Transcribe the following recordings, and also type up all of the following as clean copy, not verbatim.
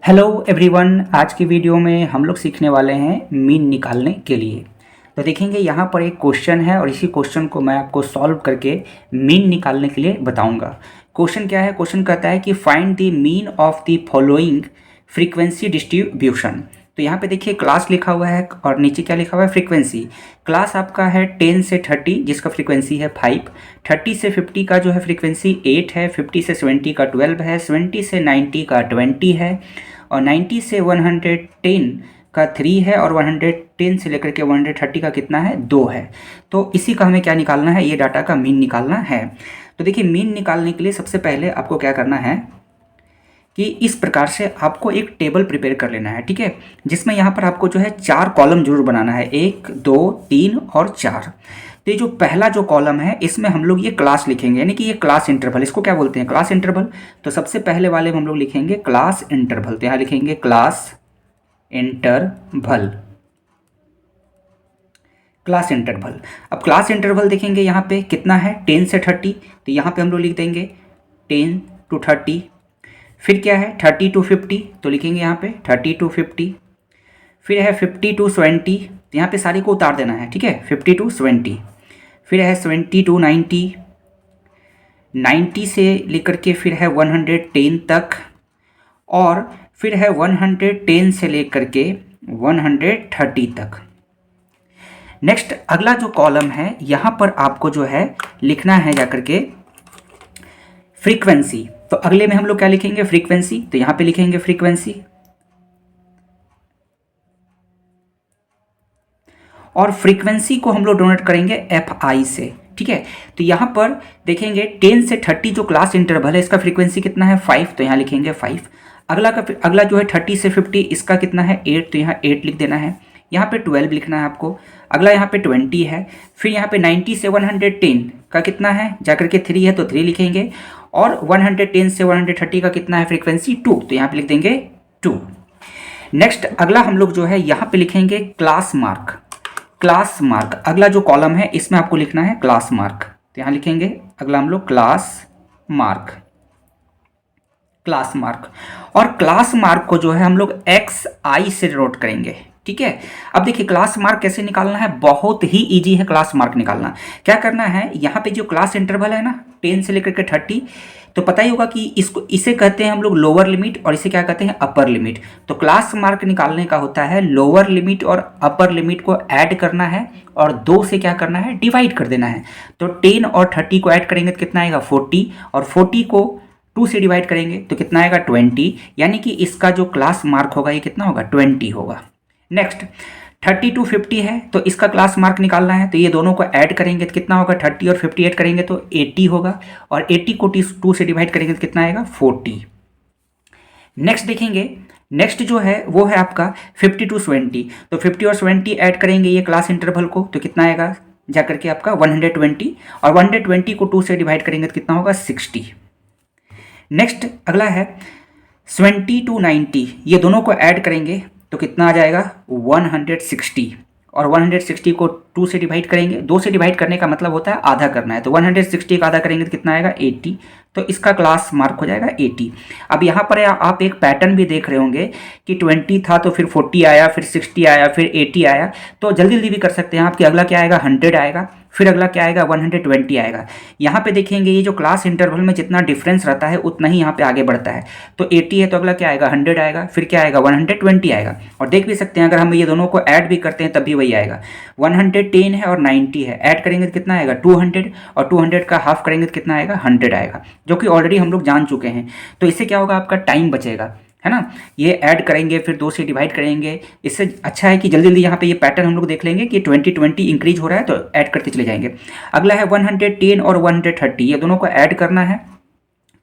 Hello everyone, आज की video में हम लोग सीखने वाले हैं मीन निकालने के लिए। तो देखेंगे यहाँ पर एक क्वेश्चन है और इसी क्वेश्चन को मैं आपको सॉल्व करके मीन निकालने के लिए बताऊंगा। क्वेश्चन क्या है? क्वेश्चन कहता है कि find the mean of the following frequency distribution. तो यहाँ पे देखिए क्लास लिखा हुआ है और नीचे क्या लिखा हुआ है? फ्रीक्वेंसी। क्लास आपका है 10 से 30 जिसका फ्रीक्वेंसी है 5, 30 से 50 का जो है फ्रीक्वेंसी 8 है, 50 से 70 का 12 है, 70 से 90 का 20 है और 90 से 110 का 3 है और 110 से लेकर के 130 का कितना है? 2 है। तो इसी का हमें क्या निकालना है? ये डाटा का मीन निकालना है। तो देखिए मीन निकालने के लिए सबसे पहले आपको क्या करना है कि इस प्रकार से आपको एक टेबल प्रिपेयर कर लेना है, ठीक है, जिसमें यहाँ पर आपको जो है 4 कॉलम जरूर बनाना है, 1 2 3 और 4। तो ये जो पहला जो कॉलम है इसमें हम लोग ये क्लास लिखेंगे, यानी कि ये क्लास इंटरवल, इसको क्या बोलते हैं? Class interval. तो सबसे पहले वाले में हम लोग लिखेंगे क्लास इंटरवल। तो यहाँ लिखेंगे क्लास इंटरवल, क्लास इंटरवल। अब क्लास इंटरवल देखेंगे यहाँ पे कितना है? 10 से 30। तो यहाँ पे हम लोग लिख देंगे 10 to 30। फिर क्या है? 30 to 50। तो लिखेंगे यहाँ पे 30 to 50। फिर है 50 to 20। तो यहाँ पे सारे को उतार देना है, ठीक है, 50 to 20। फिर है 70 to 90, 90 से लेकर के फिर है 110 तक, और फिर है 110 से लेकर के 130 तक। नेक्स्ट अगला जो कॉलम है यहाँ पर आपको जो है लिखना है जाकर के फ्रीक्वेंसी। तो अगले में हम लोग क्या लिखेंगे? फ्रीक्वेंसी। तो यहाँ पे लिखेंगे फ्रीक्वेंसी, और फ्रीक्वेंसी को हम लोग डोनेट करेंगे FI से, ठीक है। तो यहाँ पर देखेंगे 10 से 30 जो क्लास इंटरवल है इसका फ्रीक्वेंसी कितना है? 5। तो यहाँ लिखेंगे 5। अगला जो है 30 से 50, इसका कितना है? 8। तो यहाँ 8 लिख देना है। यहाँ पे 12 लिखना है आपको। अगला यहाँ पे 20 है। फिर यहाँ पे 90 से 110 का कितना है? जाकर के 3 है तो 3 लिखेंगे, और 110 से 130 का कितना है फ्रीक्वेंसी? 2। तो यहाँ पे लिख देंगे 2। नेक्स्ट अगला हम लोग जो है यहाँ पे लिखेंगे क्लास मार्क। क्लास मार्क अगला जो कॉलम है इसमें आपको लिखना है क्लास मार्क। तो यहाँ लिखेंगे अगला हम लोग क्लास मार्क, क्लास मार्क। और क्लास मार्क को जो है हम लोग XI से डिनोट करेंगे, ठीक है। अब देखिए क्लास मार्क कैसे निकालना है? बहुत ही इजी है क्लास मार्क निकालना। क्या करना है? यहाँ पे जो क्लास इंटरवल है ना 10 से लेकर के 30, तो पता ही होगा कि इसे कहते हैं हम लोग लोअर लिमिट और इसे क्या कहते हैं? Upper limit. तो क्लास मार्क निकालने का होता है लोअर लिमिट और अपर लिमिट को ऐड करना है और 2 से क्या करना है? डिवाइड कर देना है। तो 10 और 30 को ऐड करेंगे तो कितना आएगा? 40, और 40 को 2 से डिवाइड करेंगे तो कितना आएगा? 20। यानी कि इसका जो क्लास मार्क होगा ये कितना होगा? 20 होगा। नेक्स्ट 30 to 50 है तो इसका क्लास मार्क निकालना है, तो ये दोनों को ऐड करेंगे तो कितना होगा? 30 और 50 ऐड करेंगे तो 80 होगा, और 80 को 2 से डिवाइड करेंगे तो कितना आएगा? 40। नेक्स्ट देखेंगे, नेक्स्ट जो है वो है आपका 50 to 70। तो 50 और 70 ऐड करेंगे ये क्लास इंटरवल को तो कितना आएगा? जाकर के आपका 120, और 120 को 2 से डिवाइड करेंगे तो कितना होगा? 60। नेक्स्ट अगला है 70 to 90, ये दोनों को ऐड करेंगे तो कितना आ जाएगा? 160, और 160 को 2 से डिवाइड करेंगे। 2 से डिवाइड करने का मतलब होता है आधा करना है, तो 160 का आधा करेंगे तो कितना आएगा? 80। तो इसका क्लास मार्क हो जाएगा 80। अब यहाँ पर आप एक पैटर्न भी देख रहे होंगे कि 20 था तो फिर 40 आया, फिर 60 आया, फिर 80 आया। तो जल्दी जल्दी भी कर सकते हैं आपके। अगला क्या आएगा? 100 आएगा, फिर अगला क्या आएगा? 120 आएगा। यहाँ पे देखेंगे ये जो क्लास इंटरवल में जितना डिफरेंस रहता है उतना ही यहाँ पे आगे बढ़ता है। तो 80 है तो अगला क्या आएगा? 100 आएगा, फिर क्या आएगा? 120 आएगा। और देख भी सकते हैं अगर हम ये दोनों को ऐड भी करते हैं तब भी वही आएगा। 110 है और 90 है, ऐड करेंगे तो कितना आएगा? 200, और 200 का हाफ करेंगे तो कितना आएगा? 100 आएगा, जो कि ऑलरेडी हम लोग जान चुके हैं। तो इससे क्या होगा? आपका टाइम बचेगा, है ना। ये ऐड करेंगे फिर 2 से डिवाइड करेंगे। इससे अच्छा है कि जल्दी जल्दी यहाँ पे ये पैटर्न हम लोग देख लेंगे कि 20 इंक्रीज हो रहा है तो ऐड करते चले जाएंगे। अगला है 110 और 130, ये दोनों को ऐड करना है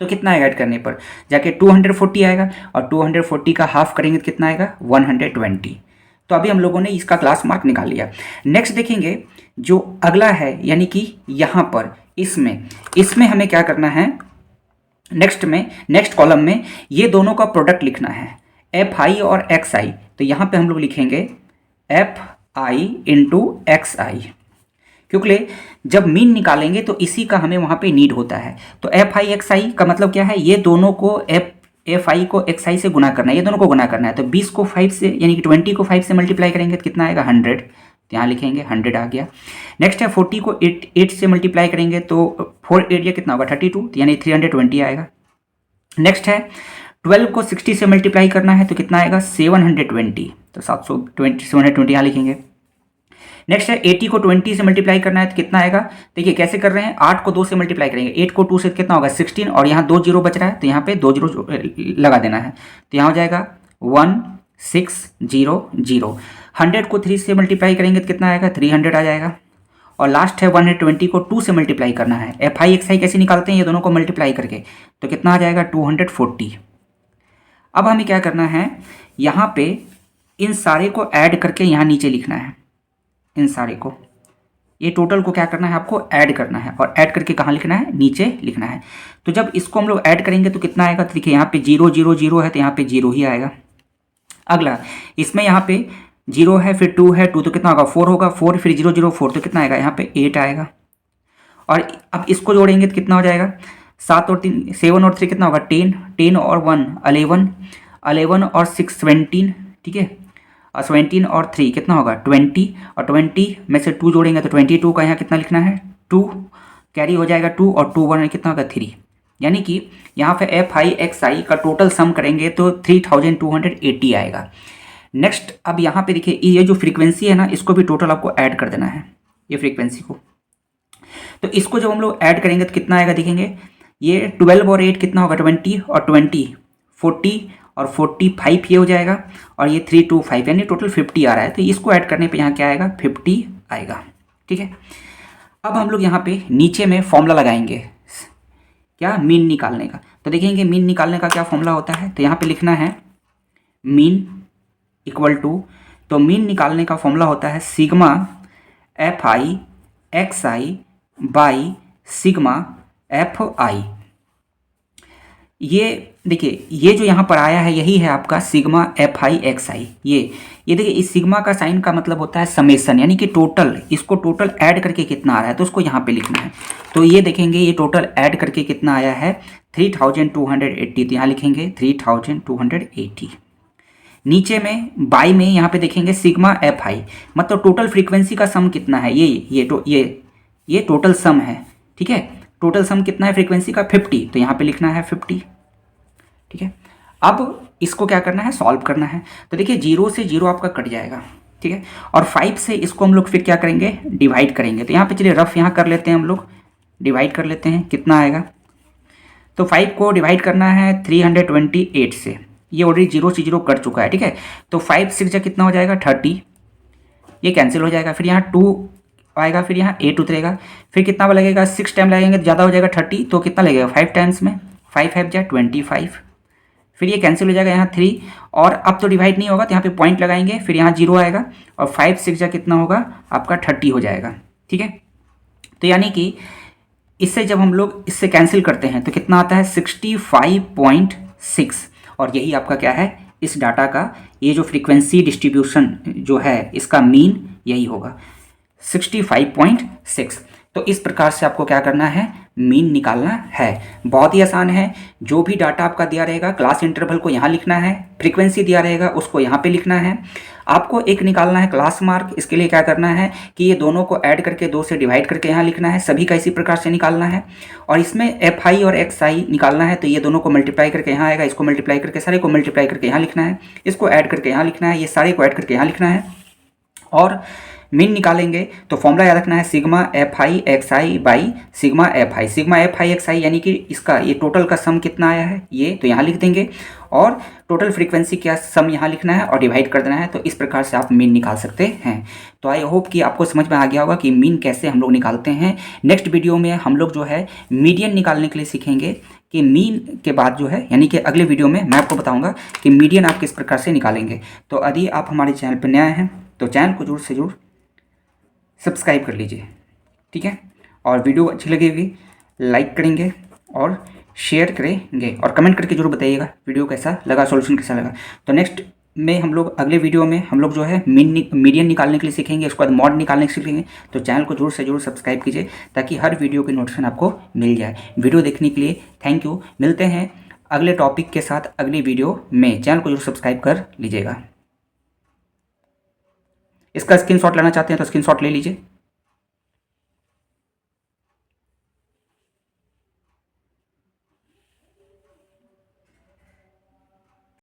तो कितना आएगा? ऐड करने पर जाके 240 आएगा, और 240 का हाफ करेंगे तो कितना आएगा? 120। तो अभी हम लोगों ने इसका क्लास मार्क निकाल लिया। नेक्स्ट देखेंगे जो अगला है, यानी कि यहाँ पर इसमें हमें क्या करना है? नेक्स्ट कॉलम में ये दोनों का प्रोडक्ट लिखना है, FI और XI। तो यहाँ पे हम लोग लिखेंगे FI इंटू XI, क्योंकि जब मीन निकालेंगे तो इसी का हमें वहाँ पे नीड होता है। तो FI XI का मतलब क्या है? ये दोनों को एफ आई को एक्स आई से गुना करना है, ये दोनों को गुना करना है। तो 20 को 5 से यानी कि 20 को 5 से मल्टीप्लाई करेंगे तो कितना आएगा 100, तो यहाँ लिखेंगे 100 आ गया। नेक्स्ट है 40 को 8 से मल्टीप्लाई करेंगे तो 4 8 या कितना होगा 32, तो यानी 320 आएगा। नेक्स्ट है 12 को 60 से मल्टीप्लाई करना है तो कितना आएगा 720, तो 720 यहाँ लिखेंगे। नेक्स्ट है 80 को 20 से मल्टीप्लाई करना है तो कितना आएगा, देखिए कैसे कर रहे हैं, 8 को 2 से मल्टीप्लाई करेंगे, 8 को 2 से कितना होगा 16, और यहाँ 2 जीरो बच रहा है तो यहाँ पे 2 जीरो लगा देना है, तो यहाँ हो जाएगा 1600। 100 को 3 से मल्टीप्लाई करेंगे तो कितना आएगा 300 आ जाएगा। और लास्ट है 120 को 2 से मल्टीप्लाई करना है। एफ आई एक्स आई कैसे निकालते हैं, ये दोनों को मल्टीप्लाई करके, तो कितना आ जाएगा 240। अब हमें क्या करना है, यहाँ पे इन सारे को ऐड करके यहाँ नीचे लिखना है, इन सारे को, ये टोटल को क्या करना है आपको ऐड करना है, और ऐड करके कहाँ लिखना है, नीचे लिखना है। तो जब इसको हम लोग ऐड करेंगे तो कितना आएगा, तो देखिए यहाँ पे 0 0 0 है तो यहाँ पे 0 ही आएगा। अगला इसमें यहाँ पे 0 है, फिर 2 है, 2 तो कितना होगा 4 होगा, 4 फिर 0 0 4 तो कितना आएगा यहाँ पे 8 आएगा। और अब इसको जोड़ेंगे तो कितना हो जाएगा 7 और 3 7 और 3 कितना होगा 10, 10 और 1 11, 11 और 6 17, ठीक है, और 17 और 3 कितना होगा 20, और 20 में से 2 जोड़ेंगे तो 22 का यहाँ कितना लिखना है 2, कैरी हो जाएगा 2, और 2 1 कितना होगा 3, यानी कि यहाँ पे एफ आई एक्स आई का टोटल सम करेंगे तो 3280 आएगा। नेक्स्ट अब यहाँ पे देखिए ये जो फ्रीक्वेंसी है ना, इसको भी टोटल आपको ऐड कर देना है, ये फ्रीक्वेंसी को। तो इसको जब हम लोग ऐड करेंगे तो कितना आएगा देखेंगे, ये 12 और 8 कितना होगा 20, और 20 40 और 45 ये हो जाएगा, और ये 325 यानी टोटल 50 आ रहा है। तो इसको ऐड करने पे यहाँ क्या आएगा 50 आएगा, ठीक है। अब हम लोग यहाँ पे नीचे में फॉर्मूला लगाएंगे, क्या मीन निकालने का। तो देखेंगे मीन निकालने का क्या फॉर्मूला होता है, तो यहाँ पे लिखना है मीन इक्वल टू, तो मीन निकालने का फॉर्मूला होता है sigma F I X I by sigma F आई। ये देखिए ये जो यहाँ पर आया है यही है आपका सिग्मा एफ आई एक्स आई। ये देखिए इस सिग्मा का साइन का मतलब होता है समेसन, यानी कि टोटल, इसको टोटल ऐड करके कितना आ रहा है तो उसको यहाँ पे लिखना है। तो ये देखेंगे ये टोटल ऐड करके कितना आया है 3280, तो यहाँ लिखेंगे 3280। नीचे में बाई में यहाँ पे देखेंगे सिग्मा एफ आई, मतलब टोटल फ्रीक्वेंसी का सम कितना है, ये टोटल सम है, ठीक है। टोटल सम कितना है फ्रीक्वेंसी का 50, तो यहाँ पे लिखना है 50, ठीक है। अब इसको क्या करना है सॉल्व करना है। तो देखिए 0 से 0 आपका कट जाएगा, ठीक है, और 5 से इसको हम लोग फिर क्या करेंगे डिवाइड करेंगे। तो यहाँ पे चलिए रफ यहाँ कर लेते हैं, हम लोग डिवाइड कर लेते हैं, कितना आएगा। तो 5 को डिवाइड करना है 328 से, ये ऑलरेडी 0 से 0 कट चुका है, ठीक है। तो 5 6 जा कितना हो जाएगा 30, ये कैंसिल हो जाएगा, फिर यहाँ 2 आएगा, फिर यहाँ 8 उतरेगा, फिर कितना लगेगा 6 टाइम लगेंगे तो ज़्यादा हो जाएगा 30, तो कितना लगेगा 5 टाइम्स में 5 5 जा 25, फिर ये कैंसिल हो जाएगा यहाँ 3, और अब तो डिवाइड नहीं होगा तो यहाँ पे पॉइंट लगाएंगे, फिर यहाँ 0 आएगा, और 5 6 जा कितना होगा आपका 30 हो जाएगा, ठीक है। तो यानी कि इससे जब हम लोग इससे कैंसिल करते हैं तो कितना आता है 65.6, और यही आपका क्या है इस डाटा का, ये जो फ्रीक्वेंसी डिस्ट्रीब्यूशन जो है इसका मीन यही होगा 65.6। तो इस प्रकार से आपको क्या करना है मीन निकालना है, बहुत ही आसान है। जो भी डाटा आपका दिया रहेगा क्लास इंटरवल को यहाँ लिखना है, फ्रीक्वेंसी दिया रहेगा उसको यहाँ पे लिखना है। आपको एक निकालना है क्लास मार्क, इसके लिए क्या करना है कि ये दोनों को ऐड करके 2 से डिवाइड करके यहाँ लिखना है, सभी का इसी प्रकार से निकालना है। और इसमें एफ आई और एक्स आई निकालना है, तो ये दोनों को मल्टीप्लाई करके यहाँ आएगा, इसको मल्टीप्लाई करके सारे को मल्टीप्लाई करके यहाँ लिखना है, इसको ऐड करके यहाँ लिखना है, ये सारे को ऐड करके यहाँ लिखना है। और मीन निकालेंगे तो फॉर्मूला याद रखना है sigma F I X I by sigma F I. Sigma F I X I यानी कि इसका ये टोटल का सम कितना आया है ये, तो यहाँ लिख देंगे, और टोटल फ्रीक्वेंसी का सम यहाँ लिखना है और डिवाइड कर देना है। तो इस प्रकार से आप मीन निकाल सकते हैं। तो आई होप कि आपको समझ में आ गया होगा कि मीन कैसे हम लोग निकालते हैं। नेक्स्ट वीडियो में हम लोग जो है मीडियन निकालने के लिए सीखेंगे कि मीन के बाद जो है, यानी कि अगले वीडियो में मैं आपको बताऊँगा कि मीडियन आप किस प्रकार से निकालेंगे। तो यदि आप हमारे चैनल पर नए हैं तो चैनल को जरूर से जरूर सब्सक्राइब कर लीजिए, ठीक है। और वीडियो अच्छी लगेगी लाइक करेंगे और शेयर करेंगे, और कमेंट करके जरूर बताइएगा वीडियो कैसा लगा, सॉल्यूशन कैसा लगा। तो नेक्स्ट में हम लोग अगले वीडियो में हम लोग जो है मीडियन निकालने के लिए सीखेंगे, उसके बाद मॉड निकालने के सीखेंगे। तो चैनल को जरूर से जरूर सब्सक्राइब कीजिए ताकि हर वीडियो की नोटिफिकेशन आपको मिल जाए। वीडियो देखने के लिए थैंक यू। मिलते हैं अगले टॉपिक के साथ अगली वीडियो में। चैनल को जरूर सब्सक्राइब कर लीजिएगा। इसका स्क्रीनशॉट लेना चाहते हैं तो स्क्रीनशॉट ले लीजिए।